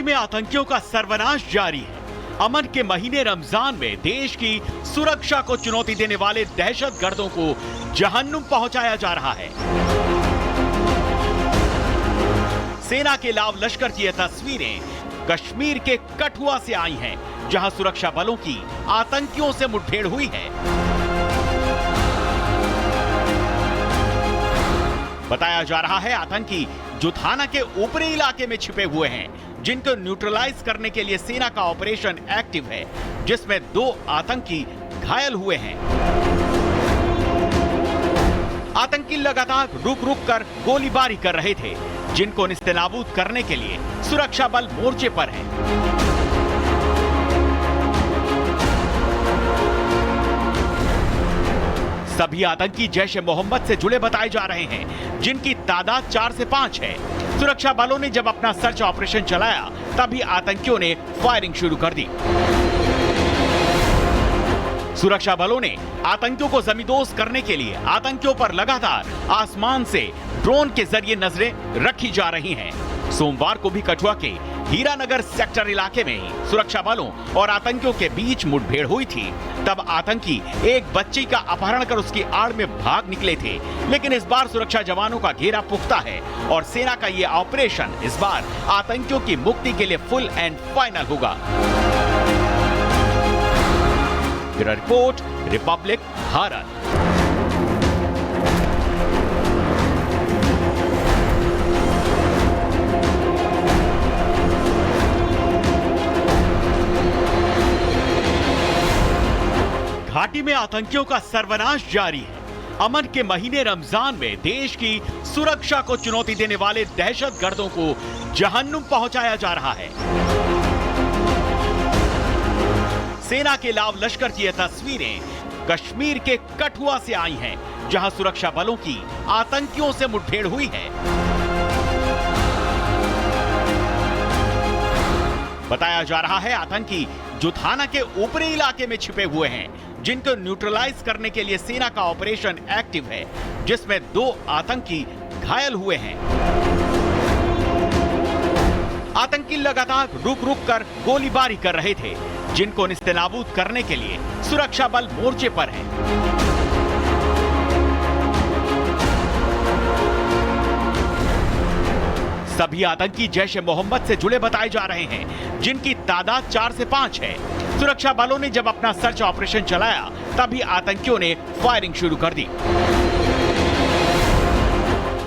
घाटी में आतंकियों का सर्वनाश जारी है। अमन के महीने रमजान में देश की सुरक्षा को चुनौती देने वाले दहशतगर्दों को जहन्नुम पहुंचाया जा रहा है। सेना के लाव लश्कर की ये तस्वीरें कश्मीर के कठुआ से आई हैं, जहां सुरक्षा बलों की आतंकियों से मुठभेड़ हुई है। बताया जा रहा है आतंकी जो थाना के ऊपरी इलाके में छिपे हुए हैं, जिनको न्यूट्रलाइज करने के लिए सेना का ऑपरेशन एक्टिव है, जिसमें 2 आतंकी घायल हुए हैं। आतंकी लगातार रुक रुक कर गोलीबारी कर रहे थे, जिनको निस्तेनाबूद करने के लिए सुरक्षा बल मोर्चे पर है। सभी आतंकी जैश ए मोहम्मद से जुड़े बताए जा रहे हैं, जिनकी तादाद 4 से 5 है। सुरक्षा बलों ने जब अपना सर्च ऑपरेशन चलाया, तभी आतंकियों ने फायरिंग शुरू कर दी। सुरक्षा बलों ने आतंकियों को जमींदोज करने के लिए आतंकियों पर लगातार आसमान से ड्रोन के जरिए नजरें रखी जा रही हैं। सोमवार को भी कठुआ के हीरानगर सेक्टर इलाके में ही सुरक्षा बलों और आतंकियों के बीच मुठभेड़ हुई थी। तब आतंकी एक बच्ची का अपहरण कर उसकी आड़ में भाग निकले थे, लेकिन इस बार सुरक्षा जवानों का घेरा पुख्ता है और सेना का ये ऑपरेशन इस बार आतंकियों की मुक्ति के लिए फुल एंड फाइनल होगा। Bureau report, Republic Bharat. घाटी में आतंकियों का सर्वनाश जारी है। अमन के महीने रमजान में देश की सुरक्षा को चुनौती देने वाले दहशतगर्दों को जहन्नुम पहुंचाया जा रहा है। सेना के लाव लश्कर की ये तस्वीरें कश्मीर के कठुआ से आई हैं, जहां सुरक्षा बलों की आतंकियों से मुठभेड़ हुई है। बताया जा रहा है आतंकी जो थाना के ऊपरी इलाके में छिपे हुए हैं, जिनको न्यूट्रलाइज करने के लिए सेना का ऑपरेशन एक्टिव है, जिसमें 2 आतंकी घायल हुए हैं। आतंकी लगातार रुक रुक कर गोलीबारी कर रहे थे, जिनको निस्तेनाबूद करने के लिए सुरक्षा बल मोर्चे पर है। सभी आतंकी जैश ए मोहम्मद से जुड़े बताए जा रहे हैं, जिनकी तादाद 4 से 5 है। सुरक्षा बलों ने जब अपना सर्च ऑपरेशन चलाया, तभी आतंकियों ने फायरिंग शुरू कर दी।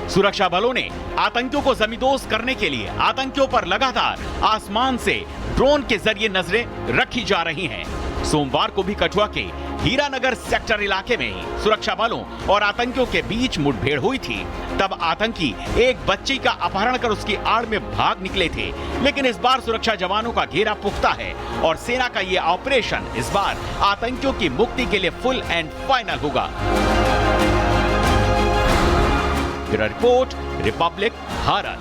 सुरक्षा बलों ने आतंकियों को जमींदोज करने के लिए आतंकियों पर लगातार आसमान से ड्रोन के जरिए नजरें रखी जा रही हैं। सोमवार को भी कठुआ के हीरानगर सेक्टर इलाके में ही सुरक्षा बलों और आतंकियों के बीच मुठभेड़ हुई थी। तब आतंकी एक बच्ची का अपहरण कर उसकी आड़ में भाग निकले थे, लेकिन इस बार सुरक्षा जवानों का घेरा पुख्ता है और सेना का ये ऑपरेशन इस बार आतंकियों की मुक्ति के लिए फुल एंड फाइनल होगा। Bureau report, Republic Bharat.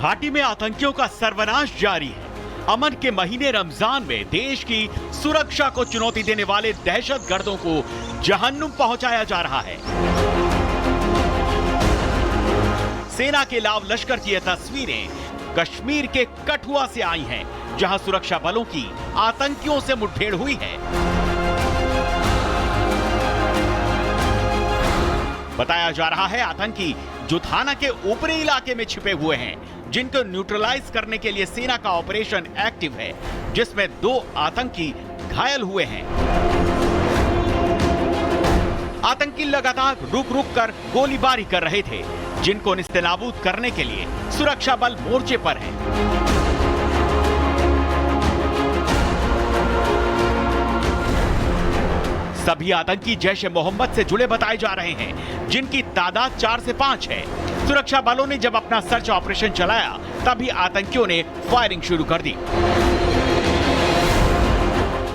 घाटी में आतंकियों का सर्वनाश जारी है। अमन के महीने रमजान में देश की सुरक्षा को चुनौती देने वाले दहशतगर्दों को जहन्नुम पहुंचाया जा रहा है। सेना के लाव लश्कर की ये तस्वीरें कश्मीर के कठुआ से आई हैं, जहां सुरक्षा बलों की आतंकियों से मुठभेड़ हुई है। बताया जा रहा है आतंकी जो थाना के ऊपरी इलाके में छिपे हुए हैं, जिनको न्यूट्रलाइज करने के लिए सेना का ऑपरेशन एक्टिव है, जिसमें 2 आतंकी घायल हुए हैं। आतंकी लगातार रुक रुक कर गोलीबारी कर रहे थे, जिनको निस्तेनाबूद करने के लिए सुरक्षा बल मोर्चे पर है। सभी आतंकी जैश ए मोहम्मद से जुड़े बताए जा रहे हैं, जिनकी तादाद 4 से 5 है। सुरक्षा बलों ने जब अपना सर्च ऑपरेशन चलाया, तभी आतंकियों ने फायरिंग शुरू कर दी।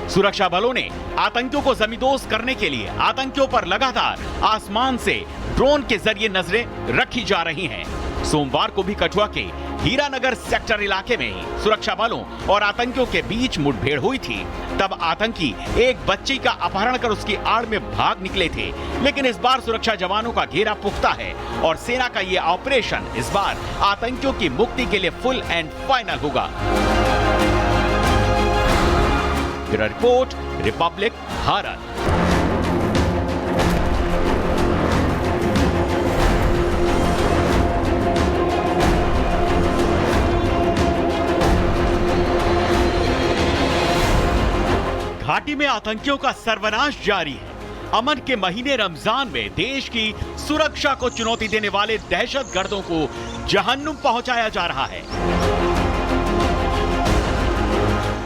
सुरक्षा बलों ने आतंकियों को जमींदोज करने के लिए आतंकियों पर लगातार आसमान से ड्रोन के जरिए नजरें रखी जा रही हैं। सोमवार को भी कठुआ के हीरानगर सेक्टर इलाके में ही सुरक्षा बलों और आतंकियों के बीच मुठभेड़ हुई थी। तब आतंकी एक बच्ची का अपहरण कर उसकी आड़ में भाग निकले थे, लेकिन इस बार सुरक्षा जवानों का घेरा पुख्ता है और सेना का ये ऑपरेशन इस बार आतंकियों की मुक्ति के लिए फुल एंड फाइनल होगा। Bureau report, Republic Bharat. घाटी में आतंकियों का सर्वनाश जारी है। अमन के महीने रमजान में देश की सुरक्षा को चुनौती देने वाले दहशतगर्दों को जहन्नुम पहुंचाया जा रहा है।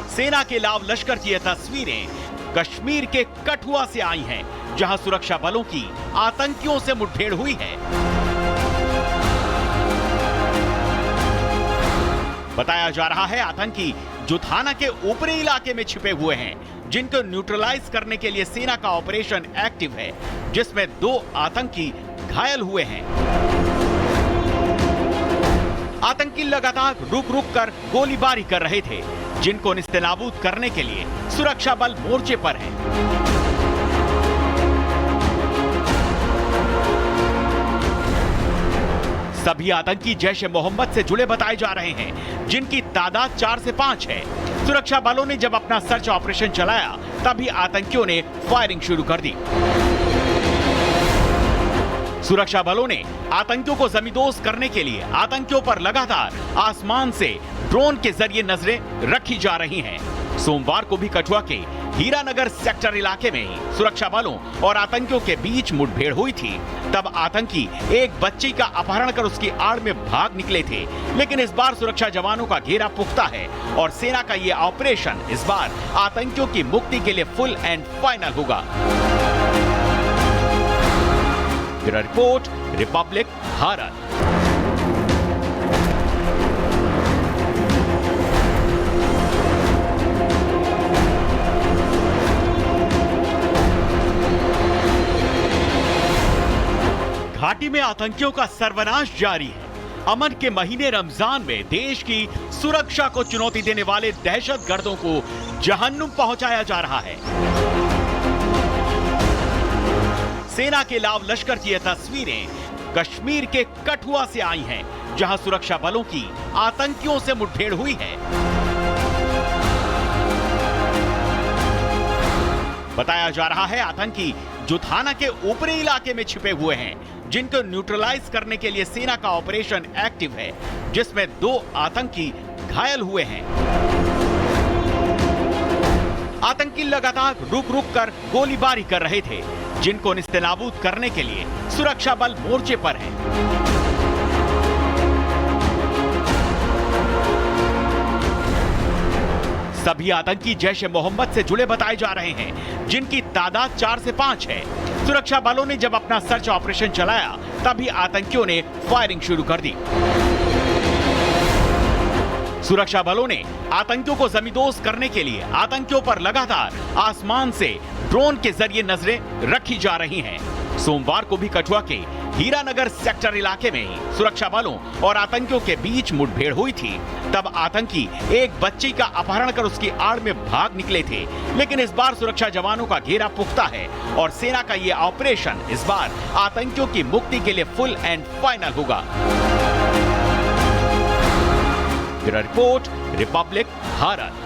सेना के लाव लश्कर की ये तस्वीरें कश्मीर के कठुआ से आई हैं, जहां सुरक्षा बलों की आतंकियों से मुठभेड़ हुई है। बताया जा रहा है आतंकी जो थाना के ऊपरी इलाके में छिपे हुए हैं, जिनको न्यूट्रलाइज करने के लिए सेना का ऑपरेशन एक्टिव है, जिसमें 2 आतंकी घायल हुए हैं। आतंकी लगातार रुक रुक कर गोलीबारी कर रहे थे, जिनको निस्तेनाबूद करने के लिए सुरक्षा बल मोर्चे पर है। सभी आतंकी जैश ए मोहम्मद से जुड़े बताए जा रहे हैं, जिनकी तादाद 4 से 5 है। सुरक्षा बलों ने जब अपना सर्च ऑपरेशन चलाया, तभी आतंकियों ने फायरिंग शुरू कर दी। सुरक्षा बलों ने आतंकियों को जमींदोज करने के लिए आतंकियों पर लगातार आसमान से ड्रोन के जरिए नजरें रखी जा रही हैं। सोमवार को भी कठुआ के हीरानगर सेक्टर इलाके में ही सुरक्षा बलों और आतंकियों के बीच मुठभेड़ हुई थी। तब आतंकी एक बच्ची का अपहरण कर उसकी आड़ में भाग निकले थे, लेकिन इस बार सुरक्षा जवानों का घेरा पुख्ता है और सेना का ये ऑपरेशन इस बार आतंकियों की मुक्ति के लिए फुल एंड फाइनल होगा। Bureau report, Republic Bharat. घाटी में आतंकियों का सर्वनाश जारी है। अमन के महीने रमजान में देश की सुरक्षा को चुनौती देने वाले दहशतगर्दों को जहन्नुम पहुंचाया जा रहा है। सेना के लाव लश्कर की ये तस्वीरें कश्मीर के कठुआ से आई हैं, जहां सुरक्षा बलों की आतंकियों से मुठभेड़ हुई है। बताया जा रहा है आतंकी जो थाना के ऊपरी इलाके में छिपे हुए हैं, जिनको न्यूट्रलाइज करने के लिए सेना का ऑपरेशन एक्टिव है, जिसमें 2 आतंकी घायल हुए हैं। आतंकी लगातार रुक रुक कर गोलीबारी कर रहे थे, जिनको निस्तेनाबूद करने के लिए सुरक्षा बल मोर्चे पर है। सभी आतंकी जैश ए मोहम्मद से जुड़े बताए जा रहे हैं, जिनकी तादाद 4 से 5 है। सुरक्षा बलों ने जब अपना सर्च ऑपरेशन चलाया, तभी आतंकियों ने फायरिंग शुरू कर दी। सुरक्षा बलों ने आतंकियों को जमींदोज करने के लिए आतंकियों पर लगातार आसमान से ड्रोन के जरिए नजरें रखी जा रही हैं। सोमवार को भी कठुआ के हीरानगर सेक्टर इलाके में ही सुरक्षा बलों और आतंकियों के बीच मुठभेड़ हुई थी। तब आतंकी एक बच्ची का अपहरण कर उसकी आड़ में भाग निकले थे, लेकिन इस बार सुरक्षा जवानों का घेरा पुख्ता है और सेना का ये ऑपरेशन इस बार आतंकियों की मुक्ति के लिए फुल एंड फाइनल होगा। Bureau report, Republic Bharat.